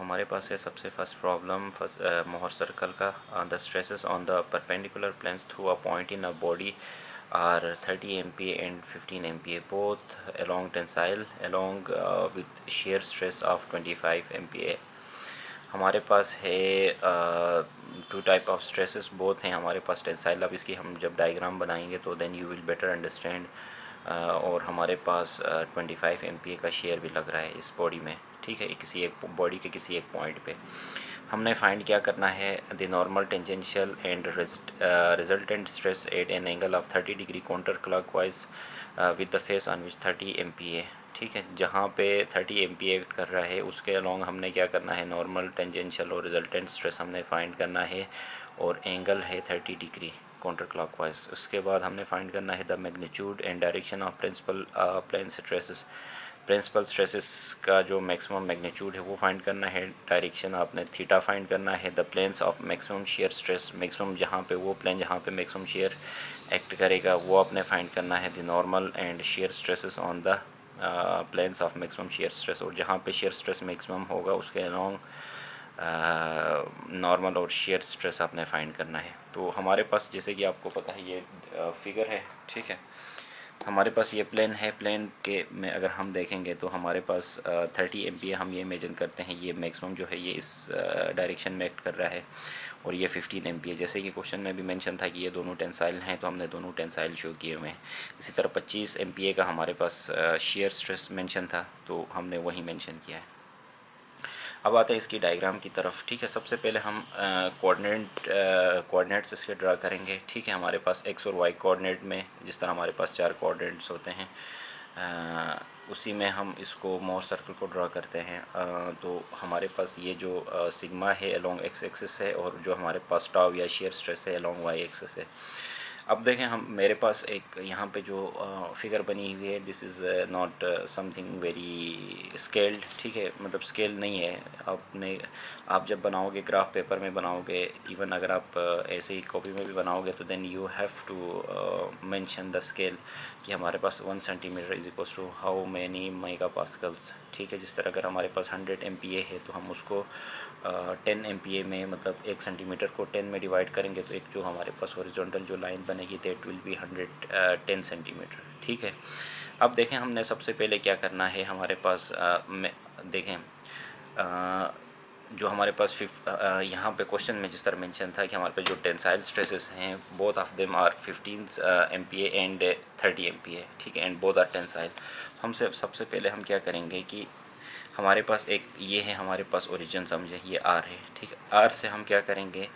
हमारे पास है सबसे फर्स्ट प्रॉब्लम मोहर सर्कल का। The stresses on the perpendicular planes through a point in a body are 30 MPa and 15 MPa both along tensile along with shear stress of 25 MPa। हमारे पास है two type of stresses both हैं हमारे पास tensile. अब इसकी हम जब diagram बनाएंगे तो then you will better understand. और हमारे पास 25 MPa का शेयर भी लग रहा है इस बॉडी में, ठीक है, किसी एक बॉडी के किसी एक पॉइंट पे। हमने फाइंड क्या करना है, the normal tangential and resultant stress eight an angle of 30 degree counter clockwise with the face on which 30 MPa, ठीक है। जहाँ पे 30 MPa एक्ट कर रहा है उसके अलोंग हमने क्या करना है, नॉर्मल टेंजेंशियल और रिजल्टेंट स्ट्रेस हमने फाइंड करना है, और एंगल है 30 डिग्री काउंटर क्लॉकवाइज। उसके बाद हमने फाइंड करना है the magnitude and direction of principal plane stresses. Principal stresses का जो मैक्सिमम मैग्नीट्यूड है वो फाइंड करना है, डायरेक्शन आपने थीटा फाइंड करना है। The planes of maximum shear stress, maximum जहाँ पे वो प्लेन जहाँ पे मैक्सिमम शेयर एक्ट करेगा वो आपने फाइंड करना है। The normal and shear stresses on the planes of maximum shear stress, और जहाँ पे शेयर स्ट्रेस मैक्सिमम होगा उसके अलोंग नॉर्मल और शेयर स्ट्रेस आपने फाइंड करना है। तो हमारे पास जैसे कि आपको पता है ये फिगर है, ठीक है। हमारे पास ये प्लेन है, प्लेन के में अगर हम देखेंगे तो हमारे पास 30 MPa हम ये इमेजिन करते हैं, ये मैक्सिमम जो है ये इस डायरेक्शन में एक्ट कर रहा है, और ये 15 MPa। जैसे कि क्वेश्चन में भी मेंशन था कि ये दोनों टेंसाइल हैं तो हमने दोनों टेंसाइल शो किए हुए हैं। इसी तरह 25 MPa का हमारे पास शेयर स्ट्रेस मेंशन था तो हमने वही मेंशन किया है। अब आते हैं इसकी डायग्राम की तरफ, ठीक है। सबसे पहले हम कोऑर्डिनेट्स इसके ड्रा करेंगे, ठीक है। हमारे पास एक्स और वाई कोऑर्डिनेट में जिस तरह हमारे पास 4 कोऑर्डिनेट्स होते हैं उसी में हम इसको मोहर सर्कल को ड्रा करते हैं। तो हमारे पास ये जो सिग्मा है अलोंग एक्स एक्सिस है, और जो हमारे पास टाउ या शेयर स्ट्रेस है अलोंग वाई एक्सिस है। अब देखें हम, मेरे पास एक यहाँ पे जो फिगर बनी हुई है, this is not something very scaled, ठीक है, मतलब स्केल नहीं है। आप जब बनाओगे ग्राफ पेपर में बनाओगे, इवन अगर आप ऐसे ही कॉपी में भी बनाओगे तो then you have to mention the scale कि हमारे पास 1 centimetre is equal to how many mega pascals, ठीक है। जिस तरह अगर हमारे पास 100 MPa है तो हम उसको 10 MPa में, मतलब 1 सेंटीमीटर को 10 में डिवाइड करेंगे तो एक जो हमारे पास हॉरिजॉन्टल जो लाइन बनेगी दैट विल बी 110 सेंटीमीटर, ठीक है। अब देखें हमने सबसे पहले क्या करना है, हमारे पास देखें जो हमारे पास यहाँ पे क्वेश्चन में जिस तरह मेंशन था कि हमारे पास जो टेंसाइल स्ट्रेसेस हैं both of them are 15 MPa and 30 MPa, ठीक है, एंड बोथ आर टेंसाइल। हमसे सबसे पहले हम क्या करेंगे कि हमारे पास एक ये है, हमारे पास ओरिजिन समझे, ये आर है, ठीक है। आर से हम क्या करेंगे,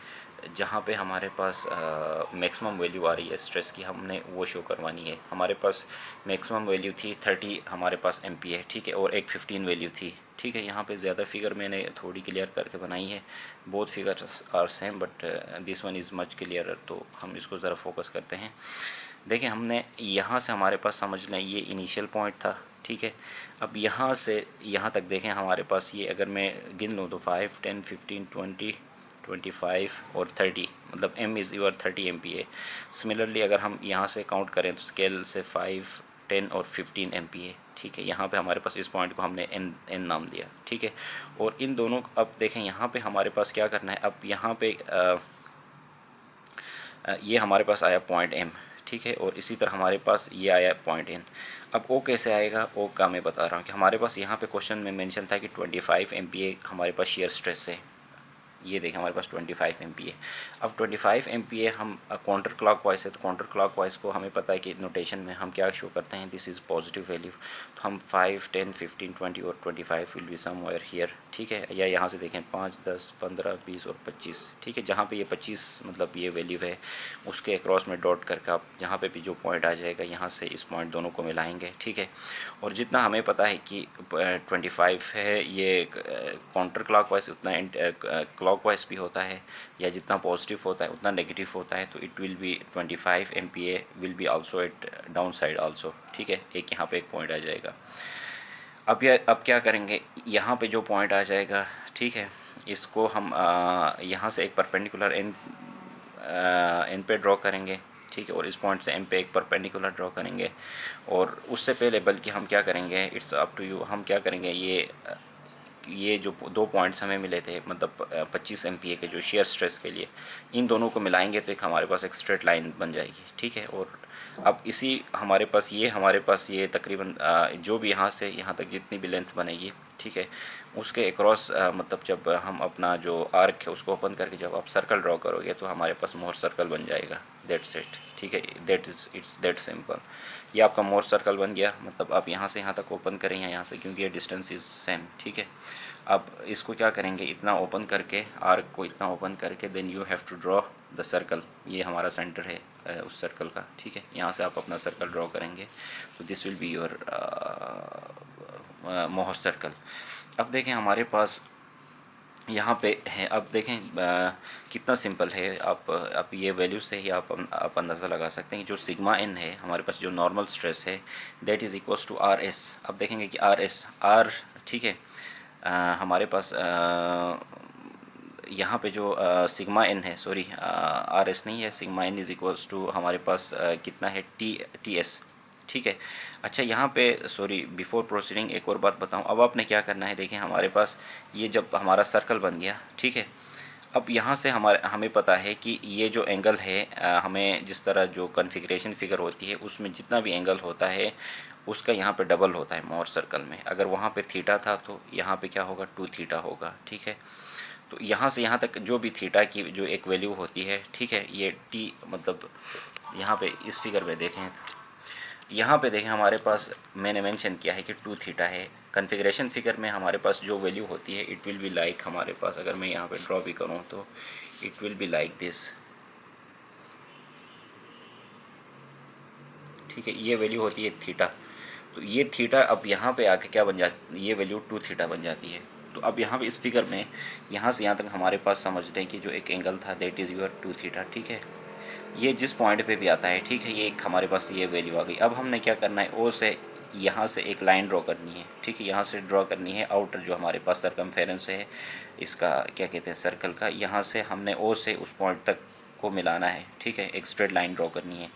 जहाँ पे हमारे पास मैक्सिमम वैल्यू आ रही है स्ट्रेस की, हमने वो शो करवानी है। हमारे पास मैक्सिमम वैल्यू थी 30 हमारे पास MPa, ठीक है, और एक 15 वैल्यू थी, ठीक है। यहाँ पे ज़्यादा फिगर मैंने थोड़ी क्लियर करके बनाई है, both figures are same but this one is much clear, तो हम इसको ज़रा फोकस करते हैं। देखें हमने यहाँ से हमारे पास समझ लें ये इनिशियल पॉइंट था, ठीक है। अब यहाँ से यहाँ तक देखें हमारे पास ये अगर मैं गिन लूँ तो 5, 10, 15, 20, 25 और 30, मतलब m is your 30 MPa। Similarly अगर हम यहाँ से काउंट करें तो स्केल से 5, 10 और 15 MPa, ठीक है। यहाँ पे हमारे पास इस पॉइंट को हमने n नाम दिया, ठीक है। और इन दोनों, अब देखें यहाँ पे हमारे पास क्या करना है, अब यहाँ पे ये हमारे पास आया पॉइंट M, ठीक है, और इसी तरह हमारे पास ये आया पॉइंट N। अब O कैसे आएगा, O का मैं बता रहा हूँ कि हमारे पास यहाँ पे क्वेश्चन में मेंशन था कि 25 MPa हमारे पास शेयर स्ट्रेस है। ये देखें हमारे पास 25 MPa। अब 25 MPa हम काउंटर क्लॉकवाइज है, तो काउंटर क्लॉकवाइज को हमें पता है कि नोटेशन में हम क्या शो करते हैं, दिस इज़ पॉजिटिव वैल्यू। तो हम 5, 10, 15, 20 और 25 विल बी समवेयर हियर, ठीक है। या यहाँ से देखें 5, 10, 15, 20 और 25, ठीक है। जहाँ पे ये 25 मतलब ये वैल्यू है उसके अक्रॉस में डॉट करके आप जहाँ पे भी जो पॉइंट आ जाएगा यहाँ से इस पॉइंट दोनों को मिलाएंगे, ठीक है। और जितना हमें पता है कि 25 है ये काउंटर क्लॉकवाइज, उतना क्लॉकवाइज भी होता है, या जितना पॉजिटिव होता है उतना नेगेटिव होता है, तो it will be 25 MPa will be also at down side also, ठीक है। एक यहाँ पे एक पॉइंट आ जाएगा। अब क्या करेंगे, यहाँ पे जो पॉइंट आ जाएगा, ठीक है, इसको हम यहाँ से एक परपेंडिकुलर एन पे ड्रॉ करेंगे, ठीक है, और इस पॉइंट से M पे एक परपेंडिकुलर ड्रॉ करेंगे। और उससे पहले बल्कि हम क्या करेंगे, इट्स अप टू यू, हम क्या करेंगे, ये ये जो दो पॉइंट्स हमें मिले थे मतलब 25 MPa के जो शेयर स्ट्रेस के लिए, इन दोनों को मिलाएंगे तो एक हमारे पास एक स्ट्रेट लाइन बन जाएगी, ठीक है। और अब इसी हमारे पास ये तकरीबन जो भी यहाँ से यहाँ तक जितनी भी लेंथ बनेगी, ठीक है, उसके अक्रॉस मतलब जब हम अपना जो आर्क है उसको ओपन करके जब आप सर्कल ड्रॉ करोगे तो हमारे पास मोर सर्कल बन जाएगा, दैट्स इट, ठीक है, इट्स दैट सिंपल। ये आपका मोर सर्कल बन गया, मतलब आप यहाँ से यहाँ तक ओपन करें या यहाँ से, क्योंकि ये डिस्टेंस इज सेम, ठीक है। अब इसको क्या करेंगे, इतना ओपन करके, आर्क को इतना ओपन करके, then you have to draw the circle. ये हमारा सेंटर है उस सर्कल का, ठीक है। यहाँ से आप अपना सर्कल ड्रॉ करेंगे तो this will be your Mohr circle. अब देखें हमारे पास यहाँ पे है, अब देखें कितना सिंपल है। आप ये वैल्यू से ही आप अंदाज़ा लगा सकते हैं। जो सिग्मा एन है हमारे पास, जो नॉर्मल स्ट्रेस है, that is equals to R S. अब देखेंगे कि आर, ठीक है, हमारे पास यहाँ पे जो सिग्मा एन है, सॉरी आर एस नहीं है, sigma n is equals to हमारे पास कितना है, टी एस, ठीक है। अच्छा यहाँ पे सॉरी बिफोर प्रोसीडिंग एक और बात बताऊँ। अब आपने क्या करना है, देखें हमारे पास ये जब हमारा सर्कल बन गया, ठीक है, अब यहाँ से हमें पता है कि ये जो एंगल है हमें जिस तरह जो कॉन्फ़िगरेशन फिगर होती है उसमें जितना भी एंगल होता है उसका यहाँ पे डबल होता है मोहर सर्कल में। अगर वहाँ पे थीटा था तो यहाँ पे क्या होगा, 2 थीटा होगा, ठीक है। तो यहाँ से यहाँ तक जो भी थीटा की जो एक वैल्यू होती है, ठीक है, ये टी मतलब यहाँ पे इस फिगर में देखें, यहाँ पे देखें हमारे पास मैंने मेंशन किया है कि 2 थीटा है। कॉन्फ़िगरेशन फिगर में हमारे पास जो वैल्यू होती है इट विल बी लाइक, हमारे पास अगर मैं यहाँ पे ड्रॉ भी करूँ तो it will be like this, ठीक है। ये वैल्यू होती है थीटा। तो ये थीटा अब यहाँ पे आके क्या बन जाती है, ये वैल्यू 2 थीटा बन जाती है। तो अब यहाँ पे इस फिगर में यहाँ से यहाँ तक हमारे पास समझ लें कि जो एक एंगल था दैट इज़ योर 2 थीटा, ठीक है। ये जिस पॉइंट पे भी आता है, ठीक है, ये एक हमारे पास ये वैल्यू आ गई। अब हमने क्या करना है, ओ से यहाँ से एक लाइन ड्रॉ करनी है, ठीक है, यहाँ से ड्रॉ करनी है आउटर जो हमारे पास सरकमफेरेंस है इसका, क्या कहते हैं, सर्कल का। यहाँ से हमने ओ से उस पॉइंट तक को मिलाना है, ठीक है, एक स्ट्रेट लाइन ड्रॉ करनी है।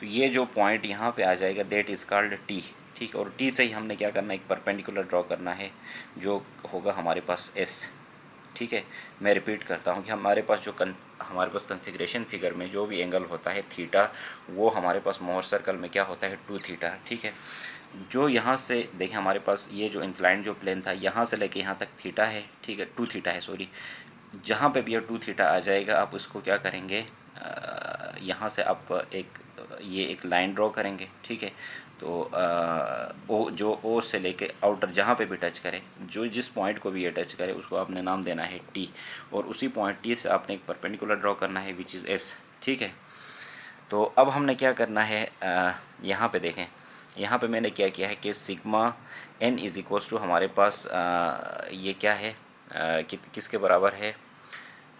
तो ये जो पॉइंट यहाँ पे आ जाएगा दैट इज़ कॉल्ड टी, ठीक है। और टी से ही हमने क्या करना है, एक परपेंडिकुलर ड्रॉ करना है जो होगा हमारे पास एस, ठीक है। मैं रिपीट करता हूँ कि हमारे पास जो हमारे पास कॉन्फ़िगरेशन फिगर में जो भी एंगल होता है थीटा, वो हमारे पास मोहर सर्कल में क्या होता है, 2 थीटा, ठीक है। जो यहाँ से देखें हमारे पास ये जो इंक्लाइंड जो प्लेन था यहाँ से लेके यहाँ तक थीटा है, ठीक है, 2 थीटा है, सॉरी। जहाँ पे भी ये 2 थीटा आ जाएगा आप उसको क्या करेंगे, यहाँ से आप ये एक लाइन ड्रॉ करेंगे, ठीक है। तो ओ से लेके आउटर जहाँ पे भी टच करे, जो जिस पॉइंट को भी ये टच करे उसको आपने नाम देना है टी, और उसी पॉइंट टी से आपने एक परपेंडिकुलर ड्रॉ करना है विच इज़ एस, ठीक है। तो अब हमने क्या करना है, यहाँ पे देखें, यहाँ पे मैंने क्या किया है कि sigma n is equals to हमारे पास ये क्या है, किसके बराबर है,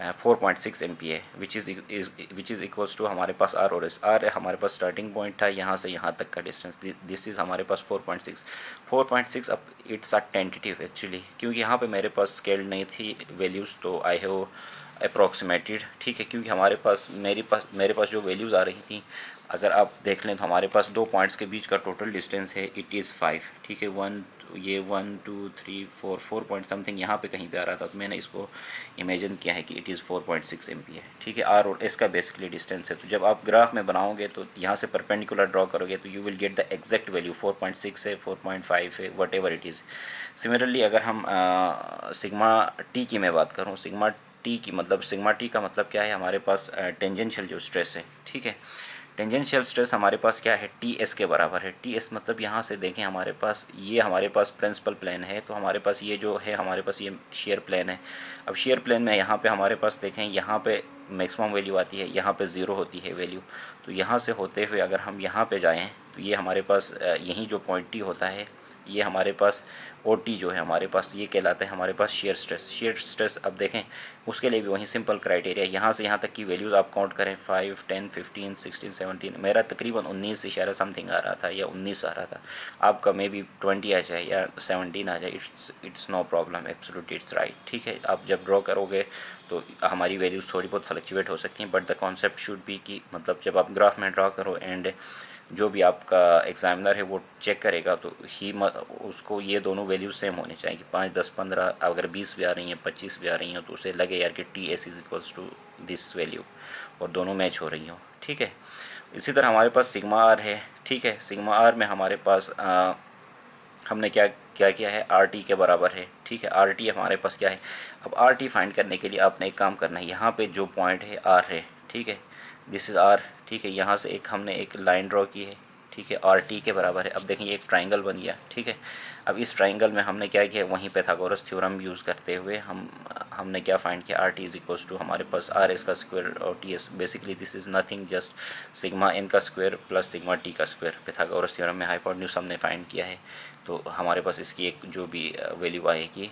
4.6 MPa which is equals to हमारे पास आर, और एस। आर हमारे पास स्टार्टिंग पॉइंट था यहाँ से यहाँ तक का डिस्टेंस, दिस इज़ हमारे पास 4.6। अब इट्स अ टेंटेटिव एक्चुअली, क्योंकि यहाँ पे मेरे पास स्केल नहीं थी वैल्यूज़, तो आई हैव अप्रॉक्सीमेटेड, ठीक है। क्योंकि मेरे पास जो वैल्यूज़ आ रही थी, अगर आप देख लें तो हमारे पास दो पॉइंट्स के बीच का टोटल डिस्टेंस है इट इज़ 5, ठीक है। 1 2 3 4 पॉइंट समथिंग यहाँ पे कहीं पे आ रहा था, तो मैंने इसको इमेजिन किया है कि इट इज़ 4.6 MPa, ठीक है। आर और एस का बेसिकली डिस्टेंस है। तो जब आप ग्राफ में बनाओगे तो यहाँ से परपेंडिकुलर ड्रॉ करोगे तो you will get the exact value, 4.6 है, 4.5 है, what ever it is. Similarly अगर हम सिग्मा टी की मैं बात करूँ, सिग्मा टी का मतलब क्या है, हमारे पास टेंजेंशियल जो स्ट्रेस है, ठीक है। टेंजेंशियल स्ट्रेस हमारे पास क्या है, टी एस के बराबर है। टी एस मतलब यहाँ से देखें हमारे पास हमारे पास प्रिंसिपल प्लेन है, तो हमारे पास ये जो है हमारे पास ये शेयर प्लेन है। अब शेयर प्लेन में यहाँ पे हमारे पास देखें, यहाँ पे मैक्सिमम वैल्यू आती है, यहाँ पे ज़ीरो होती है वैल्यू। तो यहाँ से होते हुए अगर हम यहाँ पे जाएँ तो ये हमारे पास यहीं जो पॉइंट टी होता है, ये हमारे पास ओ टी जो है हमारे पास ये कहलाता है हमारे पास शेयर स्ट्रेस। अब देखें उसके लिए भी वही सिंपल क्राइटेरिया, यहाँ से यहाँ तक की वैल्यूज़ आप काउंट करें, 5 10 15 16 17, मेरा तकरीबन 19 इशारा समथिंग आ रहा था या 19 आ रहा था। आपका मे बी 20 आ जाए या 17 आ जाए, it's no problem, absolutely it's right, ठीक है। आप जब ड्रॉ करोगे तो हमारी वैल्यूज़ थोड़ी बहुत फ्लक्चुएट हो सकती हैं, but the concept should be कि मतलब जब आप ग्राफ में ड्रॉ करो एंड जो भी आपका एग्जामिनर है वो चेक करेगा तो उसको ये दोनों वैल्यूज सेम होनी चाहिए, 5, 10, 15, अगर 20 भी आ रही हैं, 25 भी आ रही हैं, तो उसे लगे यार कि T S is equals to this value, और दोनों मैच हो रही हो, ठीक है। इसी तरह हमारे पास सिग्मा आर है, ठीक है। सिग्मा आर में हमारे पास हमने क्या क्या किया है, आर टी के बराबर है, ठीक है। आर टी हमारे पास क्या है, अब आर टी फाइंड करने के लिए आपने एक काम करना है, यहाँ पे जो पॉइंट है आर है, ठीक है, दिस इज़ आर, ठीक है। यहाँ से एक हमने एक लाइन ड्रॉ की है, ठीक है, आर टी के बराबर है। अब देखें ये एक ट्राइंगल बन गया, ठीक है। अब इस ट्राइंगल में हमने क्या किया, वहीं पाइथागोरस थ्योरम यूज़ करते हुए हमने क्या फाइंड किया, R T is equals to हमारे पास आर एस का स्क्वायर और T S, basically this is nothing just sigma n का स्क्वायर प्लस सिग्मा टी का स्क्वायर। पाइथागोरस थ्योरम में हाइपोटेन्यूज हमने फाइंड किया है, तो हमारे पास इसकी एक जो भी वैल्यू आएगी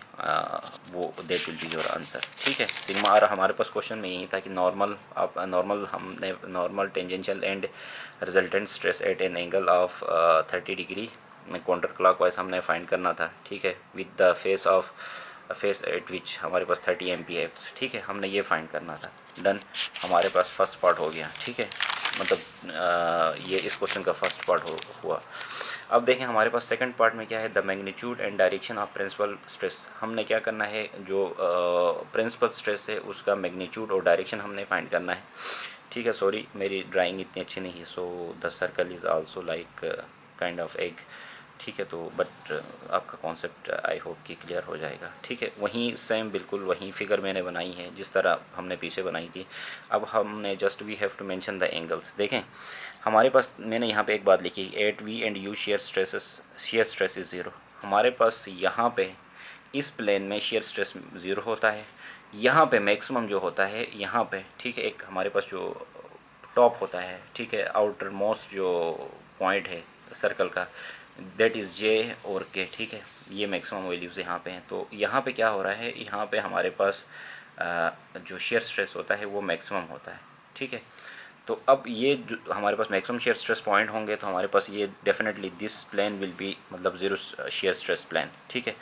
वो that will be your answer, ठीक है। सिग्मा आर हमारे पास क्वेश्चन में यही था कि नॉर्मल हमने normal tangential and resultant stress eight an angle of 30 degree counter clockwise हमने फाइंड करना था, ठीक है, विद द फेस एट विच हमारे पास 30 एम्पीयर्स, ठीक है, हमने ये फाइंड करना था। डन, हमारे पास फर्स्ट पार्ट हो गया, ठीक है, मतलब ये इस क्वेश्चन का फर्स्ट पार्ट हुआ। अब देखें हमारे पास सेकंड पार्ट में क्या है, the magnitude and direction of principal stress. हमने क्या करना है, जो प्रिंसिपल स्ट्रेस है उसका मैग्नीट्यूड और डायरेक्शन हमने फाइंड करना है, ठीक है। सॉरी मेरी ड्राइंग इतनी अच्छी नहीं है, so the circle is also like kind of egg, ठीक है। तो बट आपका कॉन्सेप्ट आई होप कि क्लियर हो जाएगा, ठीक है। वहीं सेम बिल्कुल वहीं फिगर मैंने बनाई है जिस तरह हमने पीछे बनाई थी। अब हमने just we have to mention the angles. देखें हमारे पास मैंने यहाँ पे एक बात लिखी, at V and U shear stress is zero. हमारे पास यहाँ पे इस प्लेन में शेयर स्ट्रेस ज़ीरो होता है, यहाँ पे मैक्सिमम जो होता है यहाँ पे, ठीक है, एक हमारे पास जो टॉप होता है, ठीक है, आउटर मोस्ट जो पॉइंट है सर्कल का, दैट इज़ जे और के, ठीक है, ये मैक्सिमम वैल्यूज़ यहाँ पे हैं। तो यहाँ पे क्या हो रहा है, यहाँ पे हमारे पास जो शेयर स्ट्रेस होता है वो मैक्सिमम होता है, ठीक है। तो अब ये जो हमारे पास मैक्सिमम शेयर स्ट्रेस पॉइंट होंगे तो हमारे पास ये definitely this plane will be मतलब ज़ीरो शेयर स्ट्रेस प्लेन, ठीक है।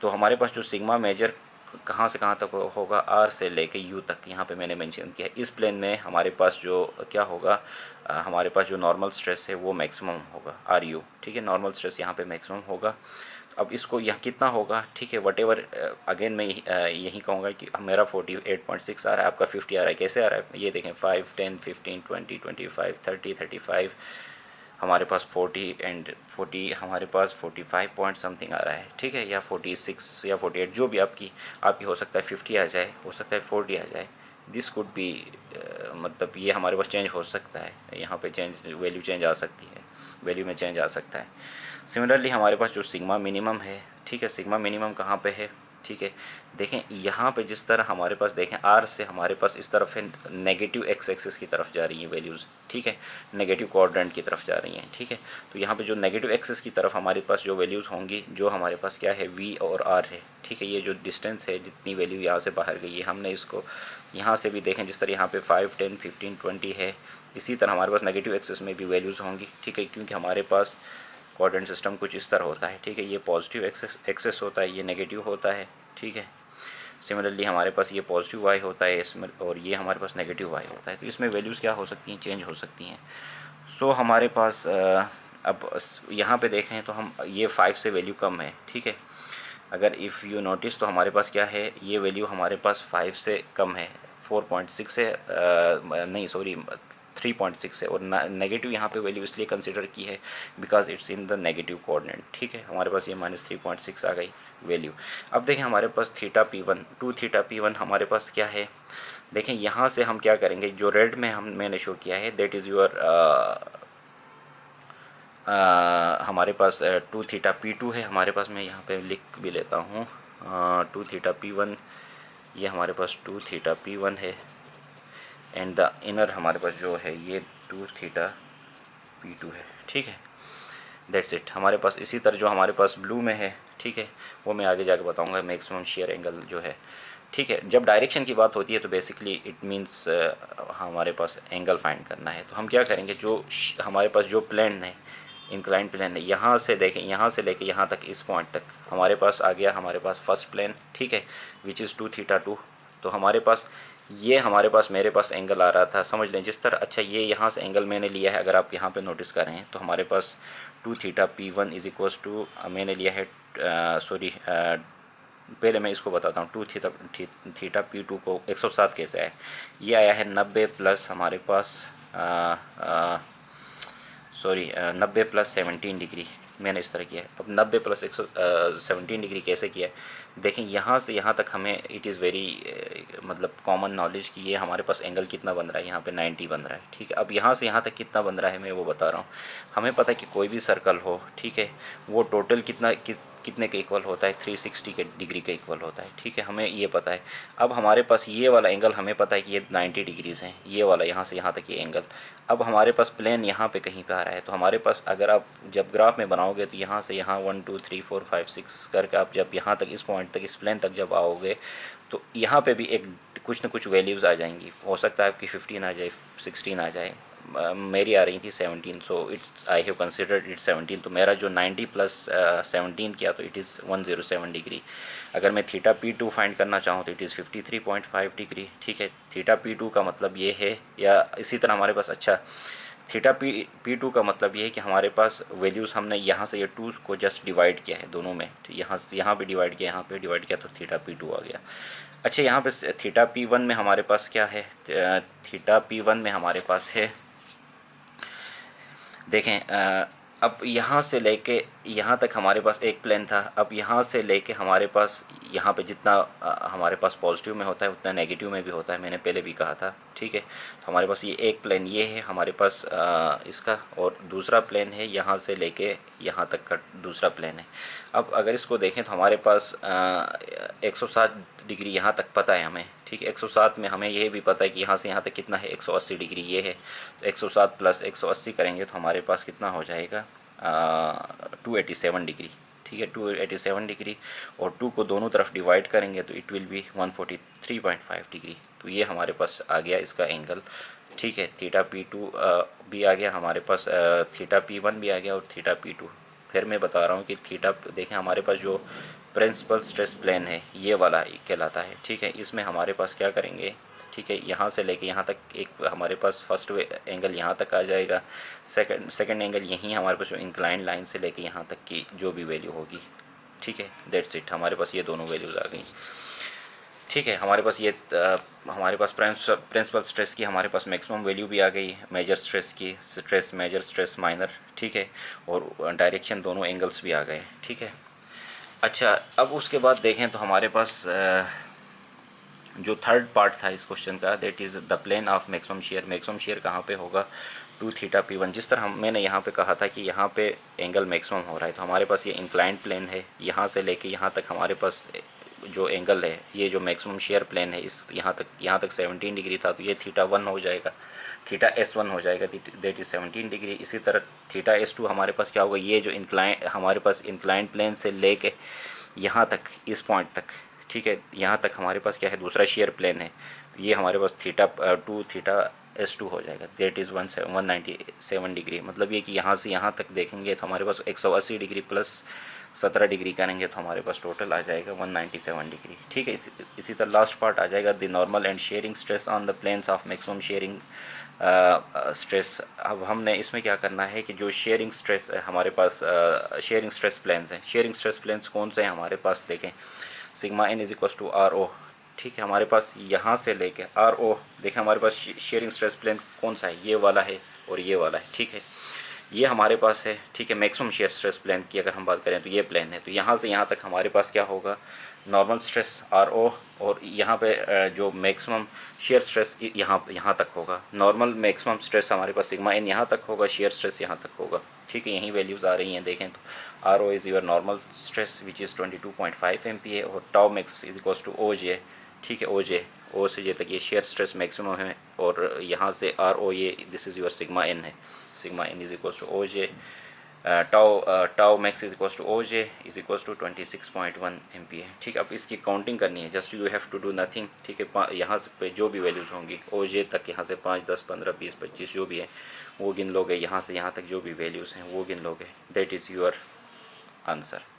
तो हमारे पास जो सिग्मा मेजर कहाँ से कहाँ तक होगा, आर से लेके यू तक, यहाँ पे मैंने मेंशन किया है। इस प्लेन में हमारे पास जो क्या होगा, हमारे पास जो नॉर्मल स्ट्रेस है वो मैक्सिमम होगा, आर यू, ठीक है, नॉर्मल स्ट्रेस यहाँ पे मैक्सिमम होगा। अब इसको यहाँ कितना होगा, ठीक है, वट एवर, अगेन मैं यही कहूँगा कि मेरा 48.6 आ रहा है, आपका 50 आ रहा है, कैसे आ रहा है ये देखें, 5, 10, 15, 20, 25, 30, 35, हमारे पास 40 एंड 40, हमारे पास 45 पॉइंट समथिंग आ रहा है, ठीक है, या 46 या 48, जो भी आपकी हो सकता है 50 आ जाए, हो सकता है 40 आ जाए, दिस कुड बी, मतलब ये हमारे पास चेंज हो सकता है, यहाँ पे वैल्यू चेंज आ सकती है, वैल्यू में चेंज आ सकता है। सिमिलरली हमारे पास जो सिग्मा मिनिमम है, ठीक है, सिग्मा मिनिमम कहाँ पे है, ठीक है, देखें यहाँ पे जिस तरह हमारे पास देखें आर से हमारे पास इस तरफ है, नेगेटिव एक्स एक्सिस की तरफ जा रही हैं वैल्यूज़, ठीक है, नेगेटिव क्वाड्रेंट की तरफ जा रही हैं, ठीक है। तो यहाँ पे जो नेगेटिव एक्सिस की तरफ हमारे पास जो वैल्यूज़ होंगी, जो हमारे पास क्या है, वी और आर है, ठीक है, ये जो डिस्टेंस है, जितनी वैल्यू यहाँ से बाहर गई है, हमने इसको यहाँ से भी देखें, जिस तरह यहाँ पे 5, 10, 15, 20 है, इसी तरह हमारे पास नेगेटिव एक्सिस में भी वैल्यूज़ होंगी, ठीक है, क्योंकि हमारे पास कोऑर्डिनेट सिस्टम कुछ इस तरह होता है, ठीक है, ये पॉजिटिव एक्सेस होता है, ये नेगेटिव होता है, ठीक है। सिमिलरली हमारे पास ये पॉजिटिव वाई होता है इसमें, और ये हमारे पास नेगेटिव वाई होता है, तो इसमें वैल्यूज़ क्या हो सकती हैं, चेंज हो सकती हैं। सो हमारे पास अब यहाँ पे देखें तो हम ये 5 से वैल्यू कम है, ठीक है, अगर इफ़ यू नोटिस तो हमारे पास क्या है, ये वैल्यू हमारे पास 5 से कम है, 4.6 है, नहीं सॉरी 3.6 है, और नेगेटिव यहाँ पे वैल्यू इसलिए कंसिडर की है because it's in the negative coordinate, ठीक है, हमारे पास ये -3.6 आ गई वैल्यू। अब देखें हमारे पास थीटा P1 2 थीटा P1 हमारे पास क्या है, देखें यहाँ से हम क्या करेंगे, जो रेड में मैंने शो किया है दैट इज़ योर हमारे पास 2 थीटा P2 है हमारे पास, मैं यहाँ पे लिख भी लेता हूँ, 2 थीटा P1, ये हमारे पास 2 थीटा P1 है, एंड द इनर हमारे पास जो है ये 2 थीटा P2 है, ठीक है, दैट्स इट। हमारे पास इसी तरह जो हमारे पास ब्लू में है, ठीक है, वो मैं आगे जाके बताऊंगा, मैक्सिमम शेयर एंगल जो है, ठीक है। जब डायरेक्शन की बात होती है तो बेसिकली इट मीन्स हमारे पास एंगल फाइंड करना है, तो हम क्या करेंगे, जो हमारे पास जो प्लेन है, इंक्लाइन प्लेन है, यहाँ से देखें, यहाँ से लेके यहाँ तक, इस पॉइंट तक हमारे पास आ गया हमारे पास फर्स्ट प्लेन, ठीक है, विच इज़ 2 थीटा 2, तो हमारे पास ये हमारे पास मेरे पास एंगल आ रहा था, समझ लें जिस तरह। अच्छा, ये यहाँ से एंगल मैंने लिया है, अगर आप यहाँ पे नोटिस करें तो हमारे पास 2 theta P1 is equals to मैंने लिया है, सॉरी पहले मैं इसको बताता हूँ। 2 थीटा P2 को 107 कैसे आया, ये आया है 90 प्लस हमारे पास सॉरी 90 प्लस 17 डिग्री, मैंने इस तरह किया है। अब 90 प्लस 117 डिग्री कैसे किया है, देखें यहाँ से यहाँ तक हमें इट इज़ वेरी मतलब कॉमन नॉलेज कि ये हमारे पास एंगल कितना बन रहा है, यहाँ पे 90 बन रहा है, ठीक है। अब यहाँ से यहाँ तक कितना बन रहा है मैं वो बता रहा हूँ। हमें पता है कि कोई भी सर्कल हो, ठीक है, वो टोटल कितने के इक्वल होता है, 360 के डिग्री के इक्वल होता है, ठीक है, हमें ये पता है। अब हमारे पास ये वाला एंगल हमें पता है कि ये 90 डिग्रीज़ हैं, ये वाला यहाँ से यहाँ तक ये एंगल। अब हमारे पास प्लेन यहाँ पे कहीं पे आ रहा है, तो हमारे पास अगर आप जब ग्राफ में बनाओगे तो यहाँ से यहाँ 1 2 3 4 5 6 करके आप जब यहाँ तक इस पॉइंट तक इस प्लेन तक जब आओगे तो यहाँ पे भी एक कुछ न कुछ वैल्यूज़ आ जाएंगी। हो सकता है आपकी 15 आ जाए, 16 आ जाए, मेरी आ रही थी 17, so it's I have considered it 17। तो मेरा जो 90 प्लस 17 किया तो इट इज़ 107 डिग्री। अगर मैं थीटा P2 फाइंड करना चाहूँ तो इट इज़ 53.5 डिग्री, ठीक है। थीटा P2 का मतलब ये है, या इसी तरह हमारे पास, अच्छा थीटा P2 का मतलब ये है कि हमारे पास वैल्यूज़ हमने यहाँ से ये 2 को जस्ट डिवाइड किया है दोनों में, तो यहाँ से यहाँ पे डिवाइड किया, यहाँ पे डिवाइड किया, तो थीटा P2 आ गया। अच्छा, यहाँ पे थीटा P1 में हमारे पास क्या है, थीटा P1 में हमारे पास है, देखें अब यहाँ से लेके यहाँ तक हमारे पास एक प्लेन था। अब यहाँ से लेके हमारे पास यहाँ पे जितना हमारे पास पॉजिटिव में होता है उतना नेगेटिव में भी होता है, मैंने पहले भी कहा था, ठीक है। तो हमारे पास ये एक प्लेन ये है हमारे पास इसका, और दूसरा प्लेन है यहाँ से लेके यहाँ तक का दूसरा प्लेन है। अब अगर इसको देखें तो हमारे पास 107 डिग्री यहाँ तक पता है हमें, ठीक है। 107 में हमें ये भी पता है कि यहाँ से यहाँ तक कितना है, 180 डिग्री ये है। तो 107 प्लस 180 करेंगे तो हमारे पास कितना हो जाएगा, 287 डिग्री, ठीक है, 287 डिग्री। और 2 को दोनों तरफ डिवाइड करेंगे तो इट विल बी 143.5 डिग्री। तो ये हमारे पास आ गया इसका एंगल, ठीक है। थीटा P2 भी आ गया हमारे पास, थीटा P1 भी आ गया और थीटा P2। फिर मैं बता रहा हूँ कि थीटा, देखें हमारे पास जो प्रिंसिपल स्ट्रेस प्लेन है ये वाला कहलाता है, ठीक है। इसमें हमारे पास क्या करेंगे, ठीक है, यहाँ से लेके यहाँ तक एक हमारे पास फर्स्ट एंगल यहाँ तक आ जाएगा, सेकंड एंगल यहीं हमारे पास जो इंक्लाइन लाइन से लेके यहाँ तक की जो भी वैल्यू होगी, ठीक है, दैट्स इट। हमारे पास ये दोनों वैल्यूज़ आ गई, ठीक है। हमारे पास ये हमारे पास प्रिंसिपल स्ट्रेस की हमारे पास मैक्सिमम वैल्यू भी आ गई, मेजर स्ट्रेस की, स्ट्रेस मेजर स्ट्रेस माइनर, ठीक है, और डायरेक्शन दोनों एंगल्स भी आ गए, ठीक है। अच्छा, अब उसके बाद देखें तो हमारे पास जो थर्ड पार्ट था इस क्वेश्चन का, that is the plane of maximum shear. Maximum shear कहाँ पे होगा, 2 थीटा P1। जिस तरह मैंने यहाँ पे कहा था कि यहाँ पे एंगल मैक्सिमम हो रहा है, तो हमारे पास ये इंक्लाइंड प्लेन है, यहाँ से लेके यहाँ तक हमारे पास जो एंगल है, ये जो मैक्सिमम शेयर प्लेन है, इस यहाँ तक 17 डिग्री था, तो ये थीटा 1 हो जाएगा, थीटा S1 हो जाएगा, दैट इज़ 17 डिग्री। इसी तरह थीटा S2 हमारे पास क्या होगा, ये जो इंक्लाइन हमारे पास इंक्लाइंड प्लेन से लेके यहाँ तक इस पॉइंट तक, ठीक है, यहाँ तक हमारे पास क्या है, दूसरा शेयर प्लेन है, ये हमारे पास थीटा 2 थीटा S2 हो जाएगा, दैट इज़ 197 डिग्री। मतलब ये कि यहाँ से यहाँ तक देखेंगे तो हमारे पास 180 डिग्री प्लस 17 डिग्री करेंगे तो हमारे पास टोटल आ जाएगा 197 डिग्री, ठीक है। इसी तरह लास्ट पार्ट आ जाएगा, the normal and shearing stress on the planes of maximum shearing stress. अब हमने इसमें क्या करना है कि जो शेयरिंग स्ट्रेस हमारे पास शेयरिंग स्ट्रेस प्लेन्स हैं, शेयरिंग स्ट्रेस प्लेन्स कौन से हैं हमारे पास, देखें sigma n is equal to R O, ठीक है। हमारे पास यहाँ से लेके आर ओ, देखें हमारे पास शेयरिंग स्ट्रेस प्लेन कौन सा है, ये वाला है और ये वाला है, ठीक है, ये हमारे पास है, ठीक है। मैक्सिमम शेयर स्ट्रेस प्लेन की अगर हम बात करें तो ये प्लेन है, तो यहाँ से यहाँ तक हमारे पास क्या होगा, नॉर्मल स्ट्रेस आर ओ, और यहाँ पे जो मैक्सिमम शेयर स्ट्रेस यहाँ तक होगा। नॉर्मल मैक्सिमम स्ट्रेस हमारे पास सिग्मा n यहाँ तक होगा, शेयर स्ट्रेस यहाँ तक होगा, ठीक है। यही वैल्यूज़ आ रही हैं, देखें तो R O is your normal stress which is 22.5 MPa, और tau max is equals to O J, ठीक है, ओ से जे तक ये शेयर स्ट्रेस मैक्सिमम है, और यहाँ से आर ओ ये this is your sigma n है, sigma n is equals to O J, tau max is equals to O J is equals to 26.1 MPa, ठीक। अब इसकी काउंटिंग करनी है, just you have to do nothing, ठीक है। यहाँ पे जो भी वैल्यूज़ होंगी ओ जे तक, यहाँ से 5 10 15 20 25 जो भी है वो गिन लोगे, यहाँ से यहाँ तक जो भी वैल्यूज़ हैं वो गिन लोगे, दैट इज़ योर आंसर।